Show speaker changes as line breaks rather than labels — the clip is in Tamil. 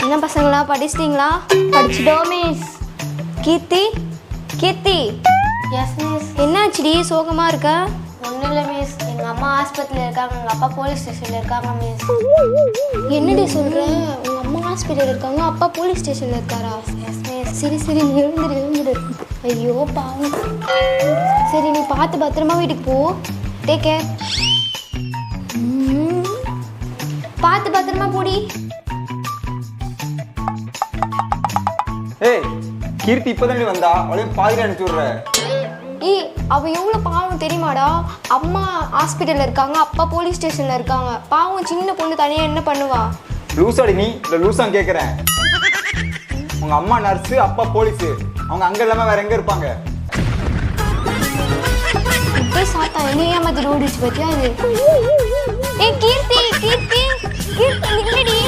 என்ன பசங்களா படிச்சிட்டீங்களா?
படிச்சிட்டோம் மிஸ்.
கீர்த்தி கீர்த்தி
எஸ் மிஸ்.
என்னாச்சுடி சோகமா இருக்க?
ஒன்றும் இல்லை மிஸ். எங்கள் அம்மா ஆஸ்பத்திரியில் இருக்காங்க, எங்கள் அப்பா போலீஸ் ஸ்டேஷனில் இருக்காங்க மிஸ்.
என்னடி சொல்ற? உங்க அம்மா ஹாஸ்பிட்டல் இருக்காங்க, அப்பா போலீஸ் ஸ்டேஷன்ல இருக்காரா?
Yes miss.
சரி சரி நீ எழுந்துடு. ஐயோ பாவம். சரி நீ பார்த்து பத்திரமா வீட்டுக்கு போ. Take care. பார்த்து பத்திரமா போடி.
ஏய் கீர்த்தி இப்போதான் வந்தா, அவளையும் பாதிரி அனுப்பிச்சு விடுற.
ஏய் அவ எவ்வளோ பாவம் தெரியுமாடா? அம்மா ஹாஸ்பிட்டலில் இருக்காங்க, அப்பா போலீஸ் ஸ்டேஷனில் இருக்காங்க. பாவம் சின்ன பொண்ணு தனியாக என்ன பண்ணுவா?
லூசாடி நீ இல்லை லூசான்னு கேட்குறேன். உங்க அம்மா நர்ஸு, அப்பா போலீஸு, அவங்க அங்கே இல்லாமல் வேற எங்கே இருப்பாங்க?
இப்படி சாத்தா என்னையா மாதிரி ஓடிச்சு பார்த்தியா இது? ஏய் கீர்த்தி கீர்த்தி கீர்த்தி இல்லடி.